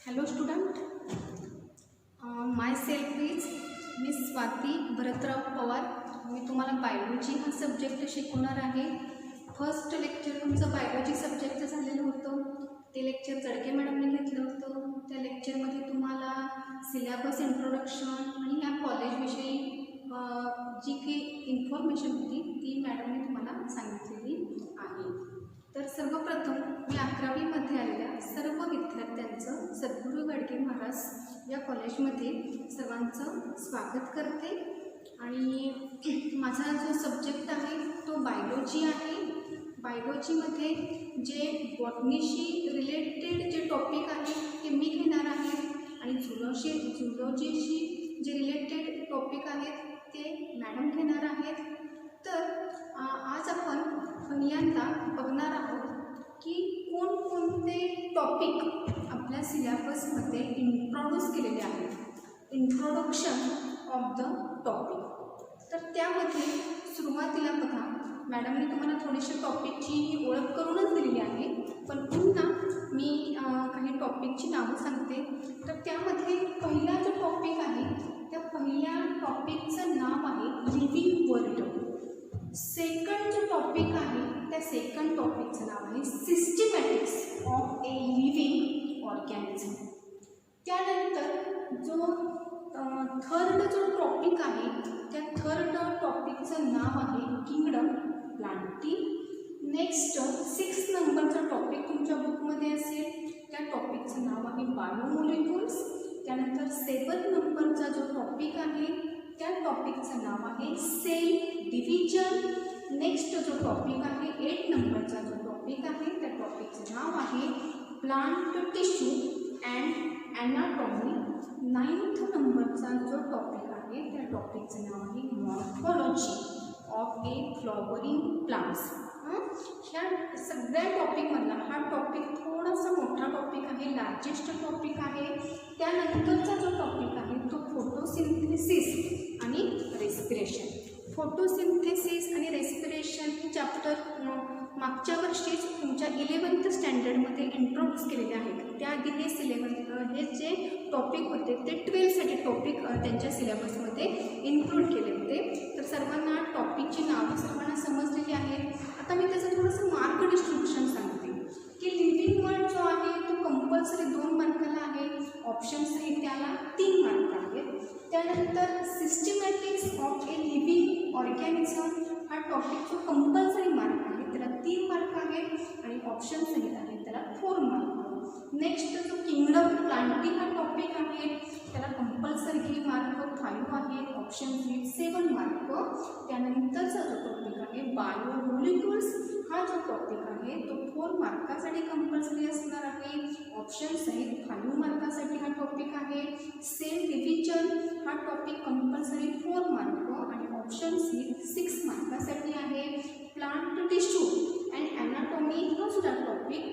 Hello student, myself is Miss Swati भरतराव Pawar. मी तुम्हाला biology हा subject शिकवणार आहे. फर्स्ट लेक्चर तुमचं बायोलॉजी सब्जेक्ट झालेलं होतं. ते लेक्चर जडके मॅडमने घेतलं होतं. त्या लेक्चरमध्ये तुम्हाला सिलेबस इंट्रोडक्शन आणि या कॉलेजविषयी जी काही इन्फॉर्मेशन होती ती मॅडमने तुम्हाला सांगितलेली आहे. तर सर्वप्रथम मी 11वीमध्ये आलेल्या सर्व विद्यार्थ्यांचं सद्गुरू गाडगे महाराज या कॉलेजमध्ये सर्वांचं स्वागत करते. आणि माझा जो सब्जेक्ट आहे तो बायोलॉजी आहे. बायोलॉजीमध्ये जे बॉटनीशी रिलेटेड जे टॉपिक आहे ते मी घेणार आहे आणि झुलॉजीशी जे रिलेटेड टॉपिक आहेत ते मॅडम घेणार आहेत. तर आज आपण पहिल्यांदा बघणार आहोत की कोणकोणते टॉपिक आपल्या सिलेबसमध्ये इंट्रोड्यूस केलेले आहेत. Introduction of the topic. तर त्यामध्ये सुरुवातीला बघा मॅडमने तुम्हाला थोडीशी टॉपिकची ओळख करूनच दिलेली आहे, पण पुन्हा मी काही टॉपिकची नावं सांगते. तर त्यामध्ये पहिला जो टॉपिक आहे त्या पहिल्या टॉपिकचं नाव आहे लिव्हिंग वर्ल्ड. सेकंड जो टॉपिक आहे त्या सेकंड टॉपिकचं नाव आहे सिस्टमॅटिक्स ऑफ ए लिव्हिंग ऑर्गॅनिझम. त्यानंतर जो थर्ड जो टॉपिक आहे त्या थर्ड टॉपिकचं नाव आहे किंगडम प्लांटी. नेक्स्ट 6 नंबरचा टॉपिक तुमच्या बुकमध्ये असेल त्या टॉपिकचं नाव आहे बायोमॉलिक्युल्स. त्यानंतर 7 नंबरचा जो टॉपिक आहे त्या टॉपिकचं नाव आहे सेल डिव्हिजन. नेक्स्ट जो टॉपिक आहे 8 नंबरचा जो टॉपिक आहे त्या टॉपिकचं नाव आहे plant tissue and anatomy. 9th नंबरचा जो टॉपिक आहे त्या टॉपिकचं नाव आहे morphology of A flowering plants. ह्या सगळ्या टॉपिकमधला हा टॉपिक थोडासा मोठा टॉपिक आहे, लार्जेस्ट टॉपिक आहे. त्यानंतरचा जो टॉपिक आहे तो फोटोसिंथेसिस आणि रेस्पिरेशन. फोटोसिंथेसिस आणि रेस्पिरेशन हे चॅप्टर मागच्या वर्षीच तुमच्या 11th स्टँडर्डमध्ये इंट्रोड्यूस केलेले आहेत. त्याआधी हे जे टॉपिक होते ते 12th टॉपिक त्यांच्या सिलेबसमध्ये इन्क्लूड केले होते. तर सर्वांना टॉपिकची नावं सर्वांना समजलेली आहेत. आता मी त्याचं थोडंसं मार्क डिस्ट्रीब्युशन सांगते की लिव्हिंग वर्ल्ड जो आहे तो कंपल्सरी 2 मार्काला आहे. ऑप्शन्स आहेत त्याला 3 मार्क आहेत. त्यानंतर सिस्टमॅटिक्स ऑफ ए लिव्हिंग ऑर्गॅनिझम हा टॉपिक जो कंपल्सरी मार्क आहे त्याला 3 मार्क आहेत आणि ऑप्शन्स आहेत आहेत त्याला 4 मार्क. नेक्स्ट जो किंगडम प्लांटी हा टॉपिक आहे त्याला कंपल्सरी मार्क 5 आहे. ऑप्शन्स आहेत 7 मार्क. त्यानंतरचा जो टॉपिक आहे बायोमॉलिक्युल्स हा जो टॉपिक आहे तो 4 मार्कासाठी कंपल्सरी असणार आहे. ऑप्शन्स आहेत 5 मार्कासाठी हा टॉपिक आहे. सेल डिव्हिजन हा टॉपिक कंपल्सरी 4 मार्क आणि ऑप्शन्स आहेत 6 मार्कासाठी आहे. प्लांट टिश्यू अँड ॲनाटॉमी हा सुद्धा टॉपिक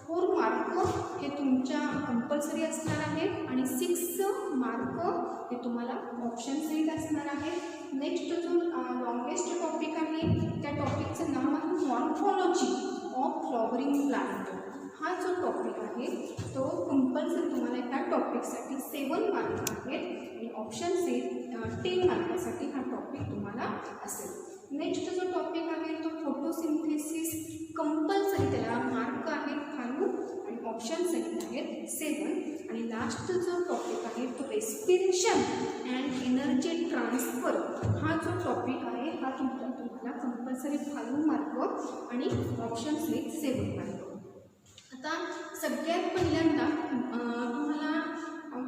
4 मार्क हे तुमच्या कंपल्सरी असणार आहे आणि 6 मार्क हे तुम्हाला ऑप्शन सहित असणार आहे. नेक्स्ट जो लॉंगेस्ट टॉपिक आहे त्या टॉपिकचं नाव आहे मॉर्फॉलॉजी ऑफ फ्लॉवरिंग प्लांट. हा जो टॉपिक आहे तो कंपल्सरी तुम्हाला त्या टॉपिकसाठी 7 मार्क आहेत आणि ऑप्शन सहित 10 मार्कासाठी हा टॉपिक तुम्हाला असेल. नेक्स्ट जो टॉपिक आहे तो फोटोसिंथेसिस कंपल्सरी त्याला मार्क आहेत 5 आणि ऑप्शन सहित आहेत 7. आणि लास्ट जो टॉपिक आहे तो रेस्पिरेशन अँड एनर्जी ट्रान्सफर हा जो टॉपिक आहे हा तुम्हाला कंपल्सरी 5 मार्क आणि ऑप्शन सहित 7 मार्क. आता सगळ्यात पहिल्यांदा तुम्हाला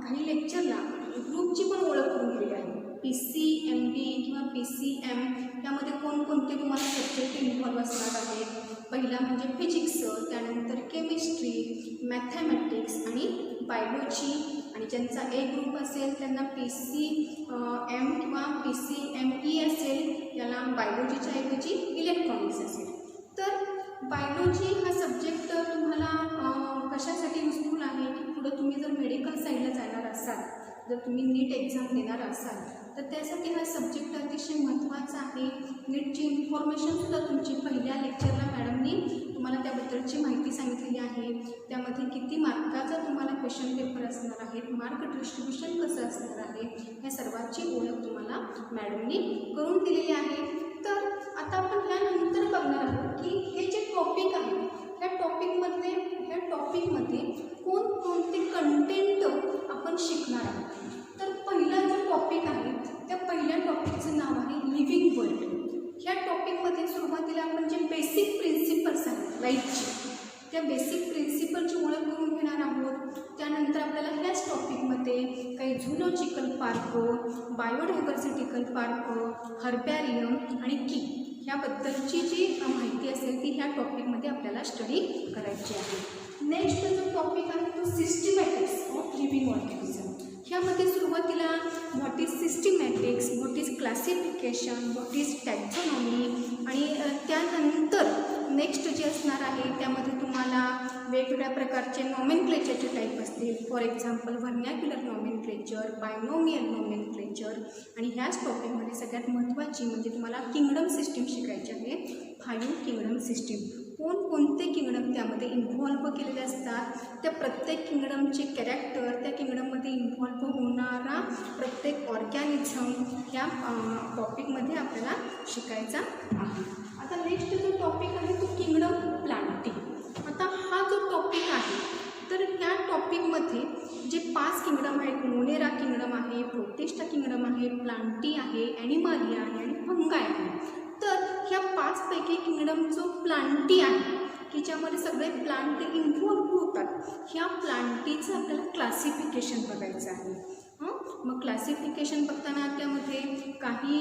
काही लेक्चरला ग्रुपची पण ओळख करून दिली आहे. PCMB किंवा PCM यामध्ये कोणकोणते तुम्हाला सब्जेक्ट इन्व्हॉल्व असणार आहेत. पहिला म्हणजे फिजिक्स, त्यानंतर केमिस्ट्री, मॅथमॅटिक्स आणि बायोलॉजी. आणि ज्यांचा A ग्रुप असेल त्यांना PCM किंवा PCME असेल, याला बायोलॉजीच्या ऐवजी इलेक्ट्रॉनिक्स असेल. तर बायोलॉजी हा सब्जेक्ट तुम्हाला कशासाठी युजफुल आहे की पुढं तुम्ही जर मेडिकल साईडला जाणार असाल, जर तुम्ही नीट एक्झाम देणार असाल तर त्यासाठी हा सब्जेक्ट अतिशय महत्त्वाचा आहे. नीटची इन्फॉर्मेशनसुद्धा तुमची पहिल्या लेक्चरला मॅडमनी तुम्हाला त्याबद्दलची माहिती सांगितलेली आहे. त्यामध्ये किती मार्काचा तुम्हाला क्वेश्चन आहेत, मार्क डिस्ट्रीब्युशन कसं असणार आहे, ह्या सर्वांची ओळख तुम्हाला मॅडमनी करून दिलेली आहे. तर आता आपण ह्यानंतर बघणार आहोत की हे जे टॉपिक आहे ह्या टॉपिकमध्ये कोणकोणते कंटेंट आपण शिकणार आहोत. तर पहिला जो टॉपिक आहे त्या पहिल्या टॉपिकचं नाव आहे लिव्हिंग वर्ल्ड. ह्या टॉपिकमध्ये सुरुवातीला आपण जे बेसिक प्रिन्सिपल्स आहेत लाईफचे त्या बेसिक प्रिन्सिपलची ओळख करून घेणार आहोत. त्यानंतर आपल्याला ह्याच टॉपिकमध्ये काही झूलॉजिकल पार्क, बायोडायव्हर्सिटिकल पार्क, हर्बॅरियम आणि की ह्याबद्दलची जी माहिती असेल ती ह्या टॉपिकमध्ये आपल्याला स्टडी करायची आहे. नेक्स्ट जो टॉपिक आहे तो सिस्टमॅटिक्स ऑफ लिव्हिंग ऑर्गॅनिझम. ह्यामध्ये सुरुवातीला what is systematics, what is classification, what is taxonomy आणि त्यानंतर नेक्स्ट जे असणार आहे त्यामध्ये तुम्हाला वेगवेगळ्या प्रकारचे नॉमेनक्लेचरचे टाईप असतील. For example vernacular nomenclature, binomial nomenclature आणि ह्याच टॉपिकमध्ये सगळ्यात महत्त्वाची म्हणजे तुम्हाला किंगडम सिस्टीम शिकायची आहे. 5 किंगडम सिस्टीम, कोणते किंगडम त्यामध्ये इन्व्हॉल्व केलेले असतात, त्या प्रत्येक किंगडमचे कॅरेक्टर, त्या किंगडममध्ये इन्व्हॉल्व होणारा प्रत्येक ऑर्गॅनिझम ह्या टॉपिकमध्ये आपल्याला शिकायचा आहे. आता नेक्स्ट जो टॉपिक आहे तो किंगडम प्लांटिंग. आता हा जो टॉपिक आहे तर ह्या टॉपिकमध्ये जे 5 किंगडम आहेत, मोनेरा किंगडम आहे, प्रोटिस्टा किंगडम आहे, प्लांटी आहे, ॲनिमालिया आहे आणि फंगाय आहे. तर ह्या 5 पैकी किंगडम जो प्लांटी आहे की ज्यामध्ये सगळे प्लांट इन्व्हॉल्व होतात, ह्या प्लांटीचं आपल्याला क्लासिफिकेशन बघायचं आहे. मग क्लासिफिकेशन बघताना त्यामध्ये काही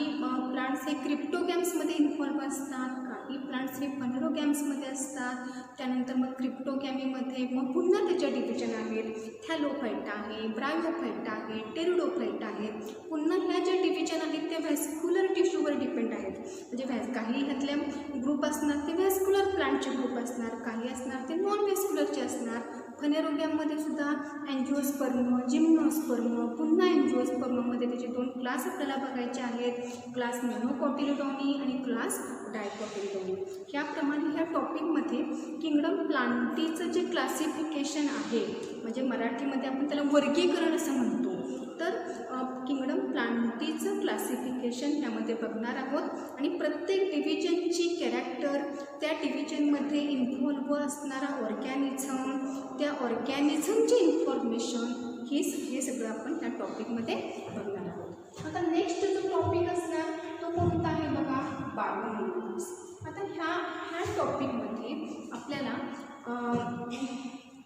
प्लांट्स हे क्रिप्टोगॅम्समध्ये इन्व्हॉल्व असतात, काही प्लांट्स हे फनेरोगॅम्समध्ये असतात. त्यानंतर मग क्रिप्टोगॅमीमध्ये मग पुन्हा त्याच्या डिव्हिजन आहेत. थॅलोफाईट आहे, ब्रायोफाईट आहे, टेरिडोफाईट आहे. पुन्हा ह्या ज्या डिव्हिजन आहेत त्या व्हॅस्क्युलर टिश्यूवर डिपेंड आहेत. म्हणजे काही ह्यातल्या ग्रुप असणार ते व्हॅस्क्युलर प्लांटचे ग्रुप असणार, काही असणार ते नॉन व्हॅस्क्युलरचे असणार. फनेरोगॅममध्ये सुद्धा अँजिओस्पर्म, जिम्नोस्पर्म, पुन्हा अँजिओस्पर्ममध्ये त्याचे 2 क्लास आपल्याला बघायचे आहेत, क्लास मोनोकॉटिलिडॉनी आणि क्लास डायकॉटिलिडॉनी. ह्याप्रमाणे ह्या टॉपिकमध्ये किंगडम प्लांटीचं जे क्लासिफिकेशन आहे म्हणजे मराठीमध्ये आपण त्याला वर्गीकरण असं म्हणतो. तर किंगडम प्लांटीचं क्लासिफिकेशन ह्यामध्ये बघणार आहोत आणि प्रत्येक डिव्हिजनची कॅरेक्टर, त्या डिव्हिजनमध्ये इन्व्हॉल्व असणारा ऑर्गॅनिझम, त्या ऑर्गॅनिझमची इन्फॉर्मेशन हे सगळं आपण त्या टॉपिकमध्ये बघणार आहोत. आता नेक्स्ट जो टॉपिक असणार तो कोणता आहे बघा, बायोमॉलिक्युल्स. आता ह्या टॉपिकमध्ये आपल्याला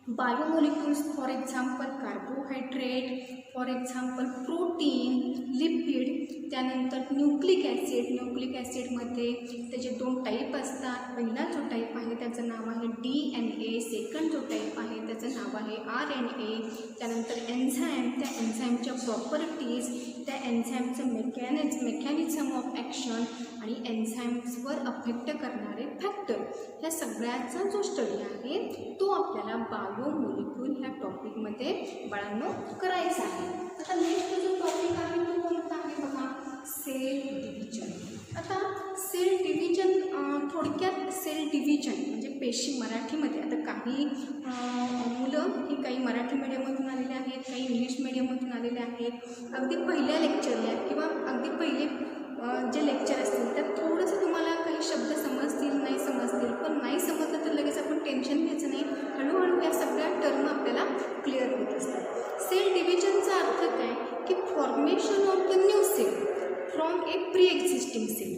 biomolecules for example carbohydrate, for example protein, lipid, त्यानंतर न्यूक्लिक ॲसिड मध्ये त्याचे 2 टाईप असतात. पहिला जो टाईप आहे त्याचं नाव आहे DNA, सेकंड जो टाईप आहे त्याचं नाव आहे RNA. त्यानंतर एन्झाईम, त्या एन्झाईमच्या प्रॉपर्टीज, त्या एन्झाईमचं मेकॅनिझम ऑफ ॲक्शन आणि एन्झाईम्सवर अफेक्ट करणारे फॅक्टर, ह्या सगळ्याचा जो स्टडी आहे तो आपल्याला बायोमॉलिक्यूल ह्या टॉपिकमध्ये बाळांनो करायचा आहे. आता नेक्स्ट जो टॉपिक आहे तो कोणता आहे बघा, सेल डिव्हिजन. आता सेल डिव्हिजन थोडक्यात सेल डिव्हिजन म्हणजे पेशी मराठीमध्ये. आता काही मुलं ही काही मराठी मीडियममधून आलेले आहेत, काही इंग्लिश मीडियममधून आलेले आहेत. अगदी पहिल्या लेक्चरला किंवा अगदी पहिले जे लेक्चर असतील त्यात थोडंसं तुम्हाला काही शब्द समजतील, नाही समजतील, पण नाही समजलं तर लगेच आपण टेन्शन घ्यायचं नाही. हळूहळू या सगळ्या टर्म आपल्याला क्लिअर होत असतात. सेल डिव्हिजनचा अर्थ काय की formation of the new cell from a pre existing cell.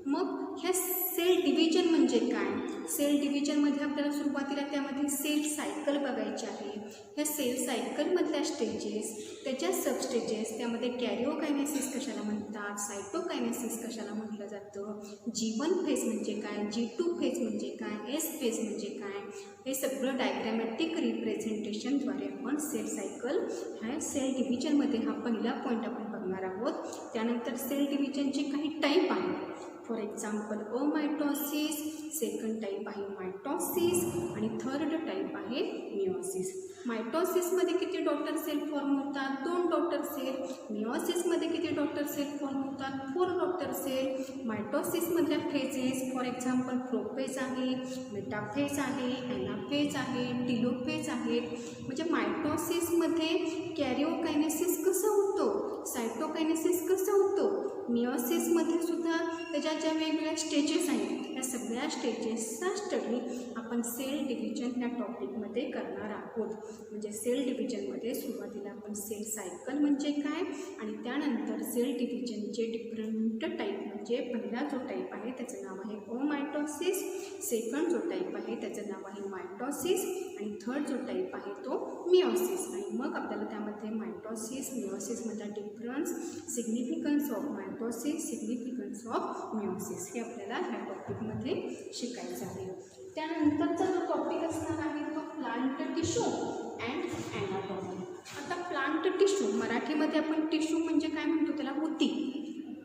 मग ह्या सेल डिव्हिजन म्हणजे काय, सेल डिव्हिजनमध्ये आपल्याला सुरुवातीला त्यामध्ये सेल सायकल बघायची आहे. ह्या सेल सायकलमधल्या स्टेजेस, त्याच्या सबस्टेजेस, त्यामध्ये कॅरिओकायनेसिस कशाला म्हणतात, सायटोकायनेसिस कशाला म्हटलं जातं, G1 फेज म्हणजे काय, G2 फेज म्हणजे काय, S फेज म्हणजे काय, हे सगळं डायग्रॅमॅटिक रिप्रेझेंटेशनद्वारे आपण सेल सायकल ह्या सेल डिव्हिजनमध्ये हा पहिला पॉईंट आपण बघणार आहोत. त्यानंतर सेल डिव्हिजनचे काही टाईप आहेत. फॉर एक्झाम्पल अमायटॉसिस, सेकंड टाईप आहे मायटॉसिस आणि थर्ड टाईप आहे मिओसिस. मायटॉसिसमध्ये किती डॉटर सेल फॉर्म होतात? 2 डॉटर सेल. मिओसिसमध्ये किती डॉटर सेल फॉर्म होतात? 4 डॉटर सेल. मायटॉसिसमधल्या फेजेस फॉर एक्झाम्पल प्रोफेज आहे, मेटाफेज आहे, ॲनाफेज आहे, टिलोफेज आहे. म्हणजे मायटॉसिसमध्ये कॅरिओकायनेसिस कसं होतं, सायटोकायनेसिस कसं होतं, मिओसिसमध्ये सुद्धा त्याच्या ज्या वेगवेगळ्या स्टेजेस आहेत या सगळ्या स्टेजेसचा स्टडी आपण सेल डिव्हिजन या टॉपिकमध्ये करणार आहोत. म्हणजे सेल डिव्हिजनमध्ये सुरुवातीला आपण सेल सायकल म्हणजे काय आणि त्यानंतर सेल डिव्हिजनचे डिफरंट टाईप म्हणजे पहिला जो टाईप आहे त्याचं नाव आहे ओमायटॉसिस, सेकंड जो टाईप आहे त्याचं नाव आहे मायटॉसिस आणि थर्ड जो टाईप आहे तो मिओसिस. आणि मग आपल्याला त्यामध्ये मायटॉसिस मिओसिसमधला difference, significance of mitosis, significance of meiosis हे आपल्याला ह्या टॉपिकमध्ये शिकायचं आहे. त्यानंतरचा जो टॉपिक असणार आहे तो प्लांट टिश्यू अँड ॲनाटॉमी. आता प्लांट टिश्यू मराठीमध्ये आपण टिश्यू म्हणजे काय म्हणतो त्याला ऊती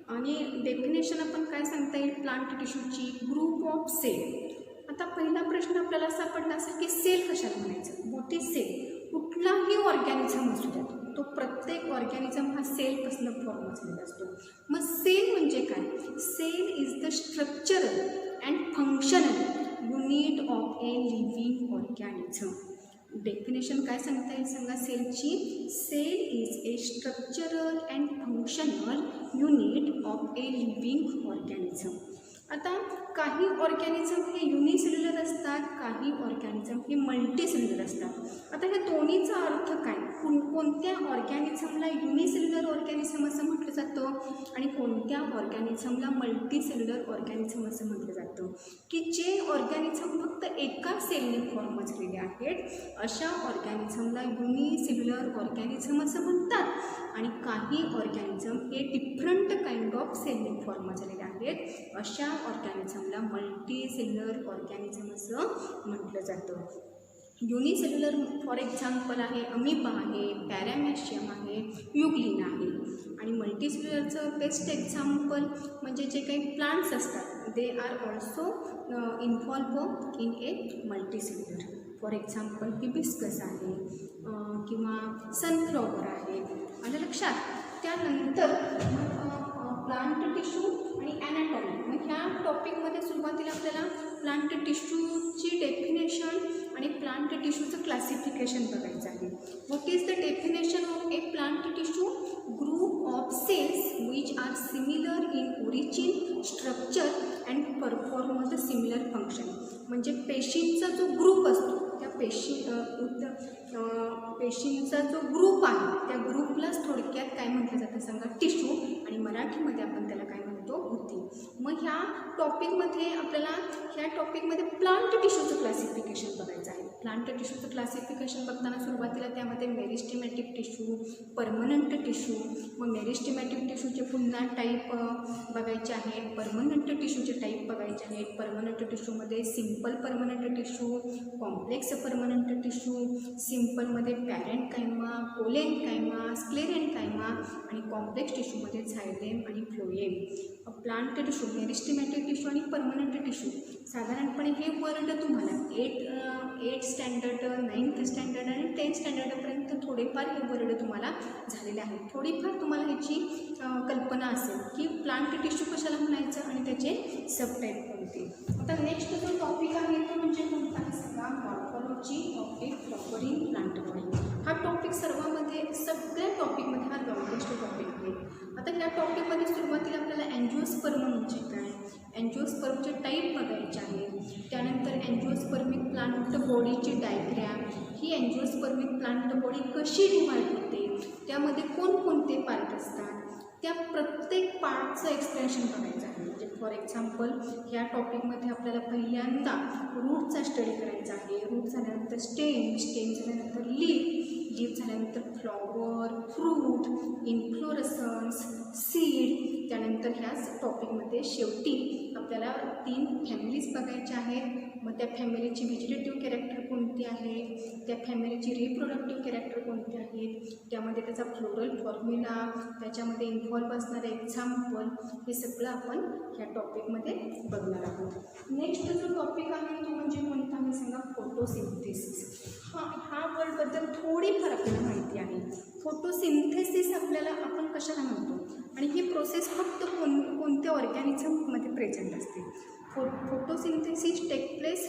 आणि डेफिनेशन आपण काय सांगता येईल प्लांट टिश्यूची? Group of cell. आता पहिला प्रश्न आपल्याला सापडला असेल की सेल कशाला म्हणायचं? What is cell? कुठलाही ऑर्गॅनिझम असू द्या तो प्रत्येक ऑर्गॅनिझम हा सेलपासून फॉर्म झालेला असतो. मग सेल म्हणजे काय? Cell is the structural and functional unit of a living organism. Definition काय सांगता येईल सांगा सेलची? Cell is a structural and functional unit of a living organism. आता काही ऑर्गॅनिझम हे युनिसेल्युलर असतात, काही ऑर्गॅनिझम हे मल्टीसेल्युलर असतात. आता ह्या दोन्हीचा अर्थ काय? कोणत्या ऑर्गॅनिझमला युनिसेल्युलर ऑर्गॅनिझम असं म्हटलं जातं आणि कोणत्या ऑर्गॅनिझमला मल्टीसेल्युलर ऑर्गॅनिझम असं म्हटलं जातं? की जे ऑर्गॅनिझम फक्त एका सेलने फॉर्म झालेले आहेत अशा ऑर्गॅनिझमला युनिसेल्युलर ऑर्गॅनिझम असं म्हणतात आणि काही ऑर्गॅनिझम हे डिफरंट काइंड ऑफ सेलने फॉर्म झालेले आहेत अशा ऑर्गॅनिझमला मल्टीसेल्युलर ऑर्गॅनिझम असं म्हटलं जातं. युनिसेल्युलर फॉर एक्झाम्पल आहे अमिबा आहे, पॅरामॅशियम आहे, युग्लिन आहे. आणि मल्टीसेल्युलरचं बेस्ट एक्झाम्पल म्हणजे जे काही प्लांट्स असतात they are also involve in A multicellular. For example hibiscus आहे किंवा सनफ्लॉवर आहे. आलं लक्षात? त्यानंतर प्लांट टिश्यू आणि ॲनाटॉमी. मग ह्या टॉपिकमध्ये सुरुवातीला आपल्याला प्लांट टिश्यूची डेफिनेशन आणि प्लांट टिश्यूचं क्लासिफिकेशन बघायचं आहे. What is the definition of a plant tissue? Group of cells which are similar in origin, structure and perform the similar function. म्हणजे पेशींचा जो ग्रुप असतो त्या पेशींचा जो ग्रुप आहे त्या ग्रुपलाच थोडक्यात काय म्हटलं जातं सांगा? टिश्यू. आणि मराठीमध्ये आपण त्याला काय म्हणतो? ऊती. मग ह्या टॉपिकमध्ये आपल्याला ह्या टॉपिकमध्ये प्लांट टिश्यूचं क्लासिफिकेशन बघायचं आहे. प्लांट टिश्यूचं क्लासिफिकेशन बघताना सुरुवातीला त्यामध्ये मेरिस्टेमॅटिक टिश्यू, परमनंट टिश्यू, मग मेरिस्टेमॅटिक टिश्यूचे पुन्हा टाईप बघायचे आहेत, परमनंट टिश्यूचे टाईप बघायचे आहेत. परमनंट टिश्यूमध्ये simple permanent tissue, complex permanent tissue, सिम्पलमध्ये पॅरेंटकायमा, कोलेनकायमा, स्क्लेरेनकायमा आणि कॉम्प्लेक्स टिश्यूमध्ये झायलेम आणि phloem. Plant tissue, meristematic tissue आणि परमनंट टिश्यू साधारणपणे हे वर्ड तुम्हाला 8th स्टँडर्ड, 9th स्टँडर्ड आणि 10th स्टँडर्डपर्यंत थोडेफार हे वर्ड तुम्हाला झालेले आहेत. थोडीफार तुम्हाला ह्याची कल्पना असेल की प्लांट टिश्यू कशाला म्हणायचं आणि त्याचे सबटाईप कोणते. आता नेक्स्ट जो टॉपिक आहे तो म्हणजे कोणता आहे सांगा? Morphology of A flowering plant body. हा टॉपिक सगळ्या टॉपिकमध्ये हा लॉंगेस्ट टॉपिक आहे. आता ह्या टॉपिकमध्ये सुरुवातीला आपल्याला अँजिओस्पर्म म्हणजे काय, अँजिओस्पर्मचे टाईप बघायचे आहे. त्यानंतर अँजिओस्पर्मिक प्लांट बॉडीची डायग्रॅम, ही अँजिओस्पर्मिक प्लांट बॉडी कशी डिवाईड होते, त्यामध्ये कोणकोणते पार्ट असतात, त्या प्रत्येक पार्टचं एक्सप्लेनेशन बघायचं आहे. म्हणजे फॉर एक्झाम्पल ह्या टॉपिकमध्ये आपल्याला पहिल्यांदा रूटचा स्टडी करायचा आहे. रूट झाल्यानंतर स्टेम, स्टेम झाल्यानंतर लीफ झाल्यानंतर फ्लॉवर, फ्रूट, इन्फ्लोरसन्स, सीड. त्यानंतर ह्याच टॉपिकमध्ये शेवटी आपल्याला 3 फॅमिलीज बघायच्या आहेत. मग त्या फॅमिलीची व्हेजिटेटिव्ह कॅरेक्टर कोणती आहे, त्या फॅमिलीची रिप्रोडक्टिव्ह कॅरेक्टर कोणते आहेत, त्यामध्ये त्याचा फ्लोरल फॉर्म्युला, त्याच्यामध्ये इन्व्हॉल्व असणारे एक्झाम्पल, हे सगळं आपण ह्या टॉपिकमध्ये बघणार आहोत. नेक्स्ट जो टॉपिक आहे तो म्हणजे कोणता आहे सांगा? फोटोसिंथेसिस. ह्या वर्डबद्दल आहे. फोटोसिंथेसिस आपल्याला आपण कशाला म्हणतो आणि ही प्रोसेस फक्त कोणत्या ऑर्गॅनिझममध्ये प्रेझेंट असते. Photosynthesis take place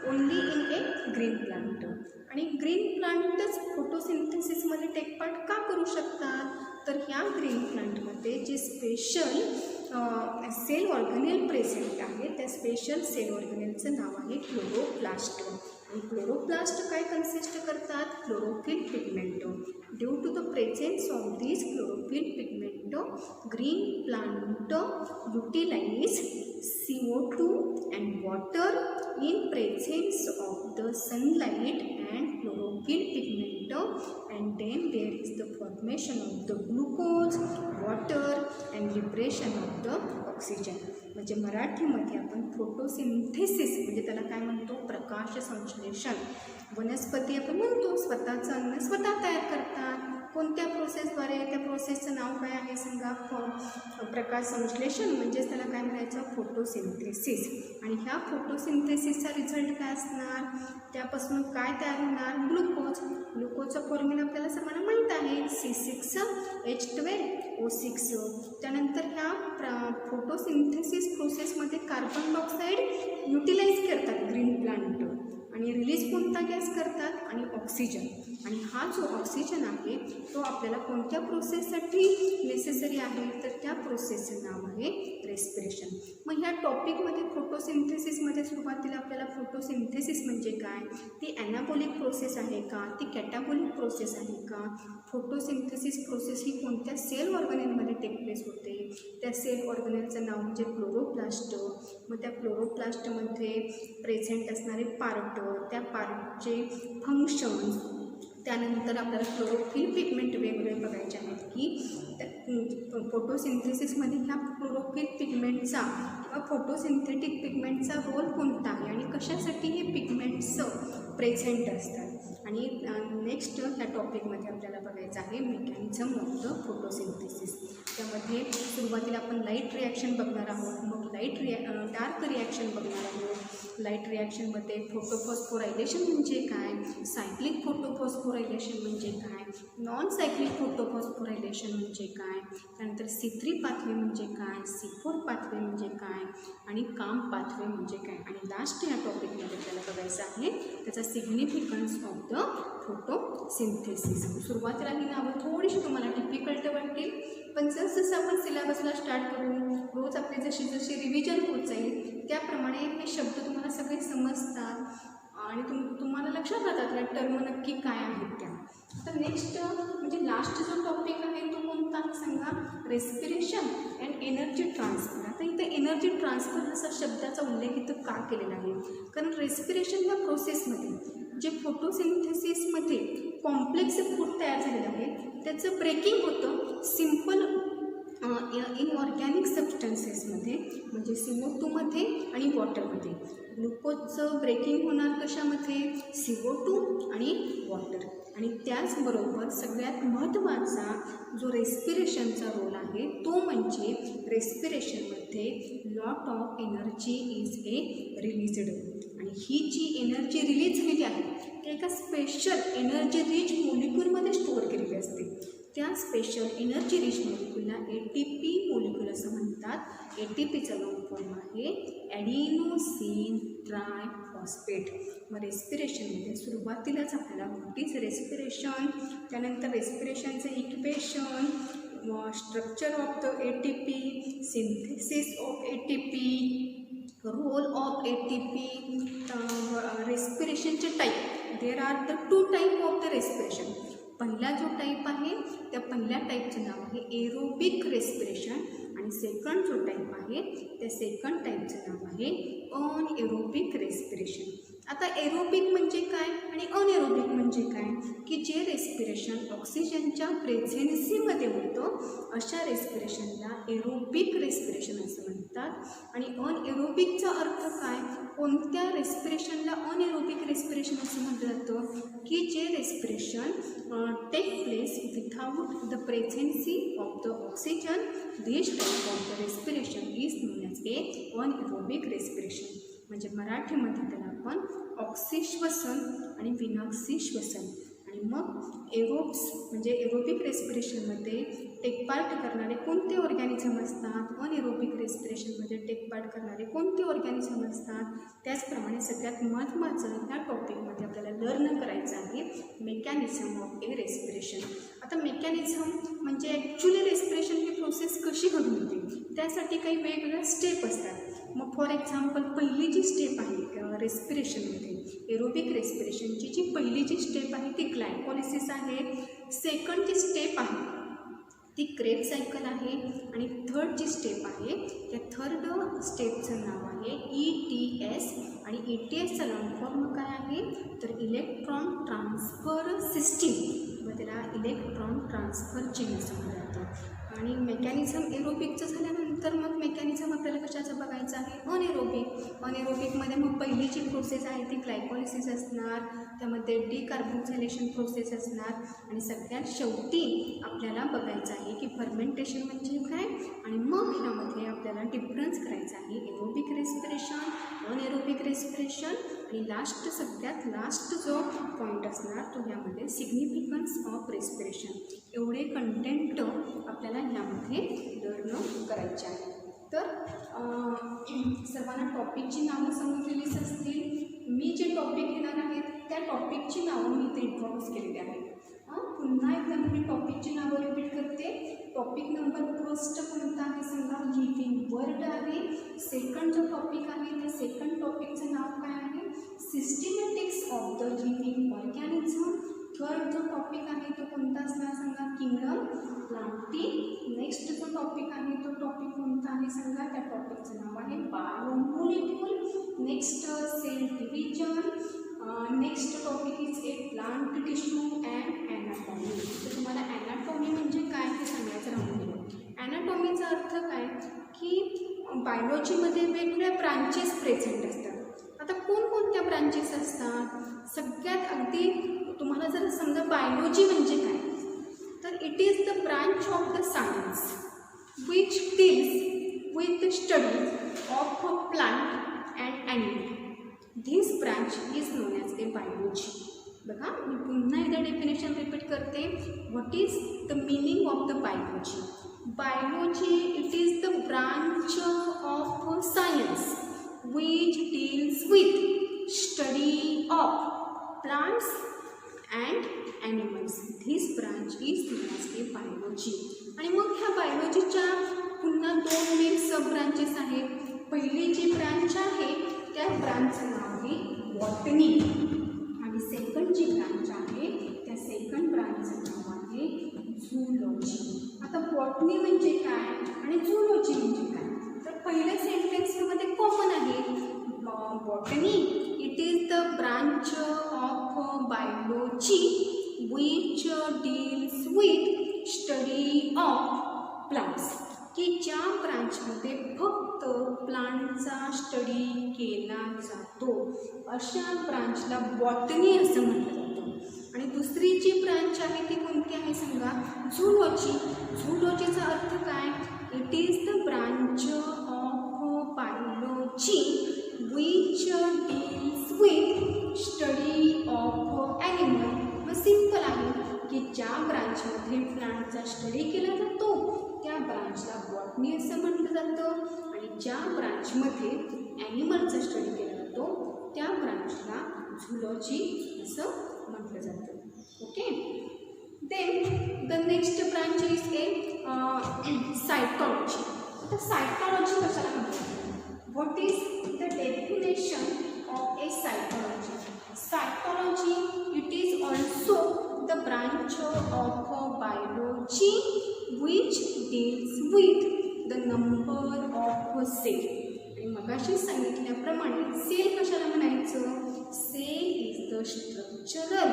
only in a green plant. आणि ग्रीन प्लांटच फोटोसिंथेसिसमध्ये टेक पार्ट का करू शकतात, तर ह्या ग्रीन प्लांटमध्ये जे स्पेशल सेल ऑर्गनेल प्रेझेंट आहे त्या स्पेशल सेल ऑर्गनेलचं नाव आहे क्लोरोप्लास्ट. आणि क्लोरोप्लास्ट काय कन्सिस्ट करतात, chlorophyll pigment. Due to the presence of this chlorophyll pigment green plant utilize CO2 and water in presence of the sunlight and chlorophyll pigment, and then there is the formation of the glucose, water and liberation of the oxygen. म्हणजे मराठीमध्ये आपण photosynthesis म्हणजे त्याला काय म्हणतो, प्रकाश संश्लेषण. वनस्पती आपण म्हणतो स्वतःचं अन्न स्वतः तयार करतात. कोणत्या प्रोसेसद्वारे, त्या प्रोसेसचं नाव काय आहे सांगा, प्रकाश संश्लेषण. म्हणजेच त्याला काय म्हणायचं, फोटोसिंथेसिस. आणि ह्या फोटोसिंथेसिसचा रिझल्ट काय असणार, त्यापासून काय तयार होणार, ग्लुकोज. ग्लुकोजचा फॉर्म्युला आपल्याला सर्वांना माहीत आहे, C6H12O6. त्यानंतर ह्या फोटोसिंथेसिस प्रोसेसमध्ये कार्बन डायऑक्साईड युटिलाइज करतात ग्रीन प्लांट आणि रिलीज कोणता गॅस करतात, आणि ऑक्सिजन. आणि हा जो ऑक्सिजन आहे तो आपल्याला कोणत्या प्रोसेससाठी नेसेसरी आहे, तर त्या प्रोसेसचं नाव आहे रेस्पिरेशन. मग ह्या टॉपिकमध्ये फोटोसिंथेसिसमध्ये सुरुवातीला आपल्याला फोटोसिंथेसिस म्हणजे काय, ती ॲनाबॉलिक प्रोसेस आहे का, ती कॅटाबॉलिक प्रोसेस आहे का, फोटोसिंथेसिस प्रोसेस ही कोणत्या सेल ऑर्गनेलमध्ये टेक प्लेस होते, त्या सेल ऑर्गनेलचं नाव म्हणजे क्लोरोप्लास्ट. मग त्या क्लोरोप्लास्टमध्ये प्रेझेंट असणारे पार्ट, त्या पार्टचे फंक्शन्स, त्यानंतर आपल्याला क्लोरोफिल पिगमेंट वेगवेगळे बघायचे आहेत की फोटोसिंथेसिसमध्ये ह्या क्लोरोफिल पिगमेंटचा किंवा फोटोसिंथेटिक पिगमेंटचा रोल कोणता आहे आणि कशासाठी हे पिगमेंट्स प्रेझेंट असतात. आणि नेक्स्ट ह्या टॉपिकमध्ये आपल्याला बघायचं आहे मेकॅनिझम ऑफ द फोटोसिंथेसिस. त्यामध्ये सुरुवातीला आपण लाईट रिॲक्शन बघणार आहोत, मग डार्क रिॲक्शन बघणार आहोत. लाईट रिॲक्शनमध्ये फोटोफॉस्फोरायलेशन म्हणजे काय, सायक्लिक फोटोफॉस्फोरायलेशन म्हणजे काय, नॉन सायक्लिक फोटोफॉस्फोरायलेशन म्हणजे काय, त्यानंतर C3 पाथवे म्हणजे काय, C4 पाथवे म्हणजे काय, आणि काम पाथवे म्हणजे काय. आणि लास्ट या टॉपिकमध्ये आपल्याला बघायचं आहे त्याचा सिग्निफिकन्स ऑफ द फोटोसिंथेसिस. सुरुवातीला ही नावं थोडीशी तुम्हाला डिफिकल्ट वाटतील, पण जसं आपण सिलेबसला स्टार्ट करू, रोज आपली जशी जशी रिव्हिजन होत जाईल त्याप्रमाणे हे शब्द तुम्हाला सगळे समजतात आणि तुम्हाला लक्षात राहतात या टर्म नक्की काय आहेत त्या. तर नेक्स्ट म्हणजे लास्ट जो टॉपिक आहे तो कोणता आहे सांगा, रेस्पिरेशन अँड एनर्जी ट्रान्सफर. आता इथं एनर्जी ट्रान्सफर असा शब्दाचा उल्लेख इथं का केलेला आहे, कारण रेस्पिरेशन या प्रोसेसमध्ये जे फोटोसिंथेसिसमध्ये कॉम्प्लेक्स फूड तयार झालेलं आहे त्याचं ब्रेकिंग होतं सिम्पल इनऑर्गॅनिक सबस्टन्सेसमध्ये म्हणजे CO2 मध्ये आणि वॉटरमध्ये. ग्लुकोजचं ब्रेकिंग होणार कशामध्ये, CO2 आणि वॉटर. आणि त्याचबरोबर सगळ्यात महत्त्वाचा जो रेस्पिरेशनचा रोल आहे तो म्हणजे रेस्पिरेशनमध्ये lot of energy is released. आणि ही जी एनर्जी रिलीज झालेली आहे ती एका स्पेशल एनर्जी रिच मोलिक्यूलमध्ये स्टोअर केलेली असते. त्या स्पेशल एनर्जी रिच मोलिक्यूलला ATP मोलिक्यूल असं म्हणतात. ATPचा लॉंग फॉर्म आहे ॲडिनोसिन ट्रायफॉस्फेट. मग रेस्पिरेशनमध्ये सुरुवातीलाच आपल्याला व्हॉट इज रेस्पिरेशन, त्यानंतर रेस्पिरेशनचं equation, structure of the ATP, synthesis of ATP, role of ATP, रेस्पिरेशनचे type. There are the 2 type of the respiration. पहिला जो टाईप आहे त्या पहिल्या टाईपचं नाव आहे एरोबिक रेस्पिरेशन आणि सेकंड जो टाईप आहे त्या सेकंड टाईपचं नाव आहे अनएरोबिक रेस्पिरेशन. आता एरोबिक म्हणजे काय आणि अनएरोबिक म्हणजे काय, की जे रेस्पिरेशन ऑक्सिजनच्या प्रेझेन्सीमध्ये होतं अशा रेस्पिरेशनला एरोबिक रेस्पिरेशन असं म्हणतात. आणि अनएरोबिकचा अर्थ काय, कोणत्या रेस्पिरेशनला अनएरोबिक रेस्पिरेशन असं म्हटलं जातं, की जे respiration take place without the presence of the oxygen. This type of the respiration is known as a anaerobic respiration. म्हणजे मराठीमध्ये त्याला आपण ऑक्सिश्वसन आणि विनॉक्सिश्वसन आणि आणि मग एरोब्स म्हणजे एरोबिक रेस्पिरेशनमध्ये टेक पार्ट करणारे कोणते ऑर्गॅनिझम असतात, अनएरोबिक रेस्पिरेशनमध्ये टेक पार्ट करणारे कोणते ऑर्गॅनिझम असतात. त्याचप्रमाणे सगळ्यात महत्त्वाचं ह्या टॉपिकमध्ये आपल्याला लर्न करायचं आहे मेकॅनिझम ऑफ ए रेस्पिरेशन. आता मेकॅनिझम म्हणजे ॲक्च्युली रेस्पिरेशन ही प्रोसेस कशी घडून येते त्यासाठी काही वेगवेगळ्या स्टेप असतात. मग फॉर एक्झाम्पल पहिली जी स्टेप आहे रेस्पिरेशनमध्ये एरोबिक रेस्पिरेशनची जी पहिली जी स्टेप आहे ती ग्लायकोलिसिस आहे. सेकंड जी स्टेप आहे ती क्रेब्स सायकल आहे आणि थर्ड जी स्टेप आहे त्या थर्ड स्टेपचं नाव आहे ETS आणि ETSचा लॉंग फॉर्म काय आहे तर इलेक्ट्रॉन ट्रान्सफर सिस्टीम व त्याला इलेक्ट्रॉन ट्रान्सफर चेन असं म्हटलं जातं. आणि मेकॅनिझम एरोबिकचं झाल्यानंतर मग मेकॅनिझम आपल्याला कशाचं बघायचं आहे अनएरोबिकमध्ये मग पहिली जी प्रोसेस आहे ती ग्लायकोलिसिस असणार, त्यामध्ये डिकार्बोक्सिलेशन प्रोसेस असणार आणि सगळ्यात शेवटी आपल्याला बघायचं आहे की फर्मेंटेशन म्हणजे काय आणि मग ह्यामध्ये आपल्याला डिफरन्स करायचा आहे एरोबिक रेस्पिरेशन, अनएरोबिक रेस्पिरेशन आणि सगळ्यात लास्ट जो पॉईंट असणार तो ह्यामध्ये सिग्निफिकन्स ऑफ रेस्पिरेशन. एवढे कंटेंट आपल्याला ह्यामध्ये लर्न करायचे आहे. तर सर्वांना टॉपिकची नावं समजलेलीच असतील. मी जे टॉपिक घेणार आहेत त्या टॉपिकची नावं मी इथे इंट्रोड्यूस केलेली आहेत. पुन्हा एकदा मी टॉपिकची नावं रिपीट करते. टॉपिक नंबर फर्स्ट कोणता आहे सांगा लिव्हिंग वर्ल्ड आहे. सेकंड जो टॉपिक आहे त्या सेकंड टॉपिकचं नाव काय आहे सिस्टमॅटिक्स of the living organism. Third जो टॉपिक आहे तो कोणता असणार सांगा किंगडम प्लांटी. नेक्स्ट जो टॉपिक आहे तो टॉपिक कोणता आहे सांगा त्या टॉपिकचं नाव आहे biomolecule. Next cell division. Next topic is a plant tissue and anatomy. तर तुम्हाला ॲनाटॉमी म्हणजे काय हे सांगायचं राहून गेलं. ॲनाटॉमीचा अर्थ काय की बायोलॉजीमध्ये वेगवेगळ्या ब्रांचेस प्रेझेंट असतात. आता कोणकोणत्या ब्रांचेस असतात सगळ्यात अगदी तुम्हाला जर समजा बायोलॉजी म्हणजे काय तर it is the branch of the science which deals with the study of a plant and animal. This branch is known as A biology. बघा मी पुन्हा एकदा डेफिनेशन रिपीट करते. What is the meaning of the biology. Biology it is the branch of science which deals with study of plants and animals. This branch is known as a biology. आणि मग ह्या बायोलॉजीच्या पुन्हा दोन main सब branches आहेत. पहिली जी branch आहे त्या ब्रांचचं नाव आहे बॉटनी आणि सेकंड जी ब्रांच आहे त्या सेकंड ब्रांचचं नाव आहे झूलॉजी. आता बॉटनी म्हणजे काय आणि झूलॉजी म्हणजे काय तर पहिल्या सेंटेन्समध्ये कॉमन आहे botany it is the branch of biology which deals with study of plants की ज्या ब्रांचमध्ये फक्त प्लांटचा स्टडी केला जातो अशा ब्रांचला बॉटनी असं म्हटलं जातं. आणि दुसरी जी ब्रांच आहे ती कोणती आहे सांगा झूलॉजी. झूलॉजीचा अर्थ काय it is the branch of biology which deals with study of animal. मग सिम्पल आहे की ज्या ब्रांचमध्ये प्लांटचा स्टडी केला जातो त्या ब्रांचला बॉटनी असं म्हटलं जातं आणि ज्या ब्रांचमध्ये ॲनिमलचा स्टडी केला जातो त्या ब्रांचला झूलॉजी असं म्हटलं जातं. Okay. Then the next branch is a cytology. आता सायटॉलॉजी कशाला म्हणतात. What is the definition of a cytology. Cytology it is also the branch of biology which deals with the number of cell. आणि मगाशी सांगितल्याप्रमाणे cell कशाला म्हणायचं cell is the structural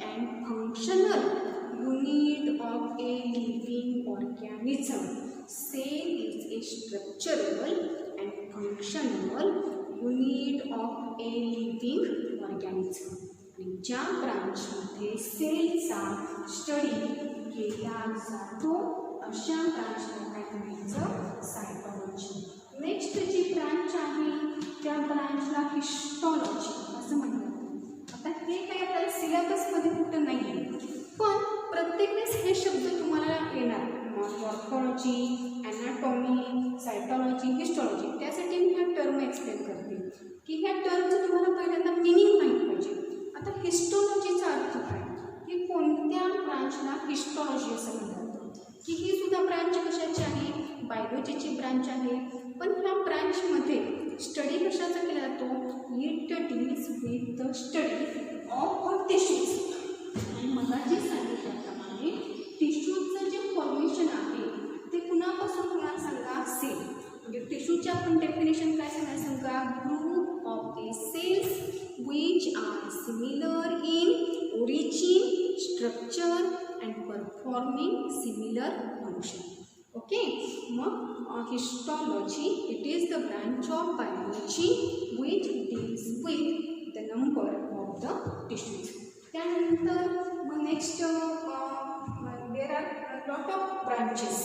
and functional unit of a living organism. Cell is a structural and functional unit of a living organism. आणि ज्या ब्रांचमध्ये सेलचा study केला जातो अशा ब्रांचला काय म्हणायचं सायटॉलॉजी. नेक्स्ट जी ब्रांच आहे त्या ब्रांचला हिस्टॉलॉजी असं म्हणतात. आता हे काही आपल्याला सिलेबसमध्ये कुठं नाही आहे हिस्टॉलॉजी असं म्हणलं जातं की ही सुद्धा ब्रांच कशाची आहे, बायोलॉजीची ब्रांच आहे. पण ह्या ब्रांचमध्ये स्टडी कशाचा केला जातो, it deals with the study of tissues. आणि मला जे सांगितल्याप्रमाणे टिश्यूजचं जे फॉर्मेशन आहे ते कुणापासून होणार सांगा, सेल. म्हणजे टिश्यूचे आपण डेफिनेशन काय सांगा सांगा, group of a cells which are similar in origin, structure and performing similar function. Okay, मग histology, it is the branch of biology which deals with the number of the tissues. त्यानंतर मग next there are lot of branches.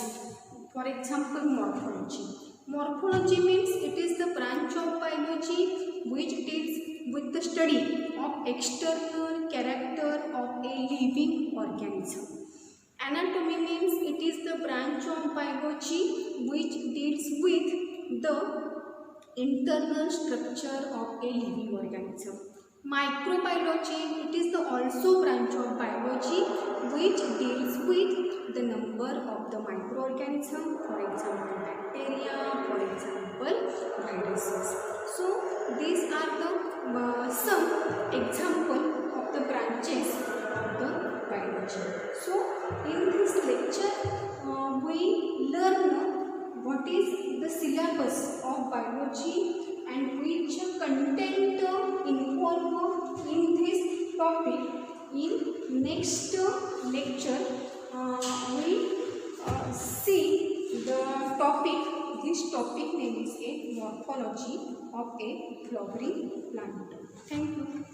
For example, morphology. Morphology means it is the branch of biology which deals with the study of external character of a living organism. Anatomy means it is the branch of biology which deals with the internal structure of a living organism. Microbiology, it is the also branch of biology which deals with the number of the microorganism, for example bacteria, for example viruses. So these are the some example of the branches of the biology. So in this lecture we learn what is the syllabus of biology and which content involved in this topic. In next lecture we see the topic. This topic name is a morphology of a flowering plant. Thank you.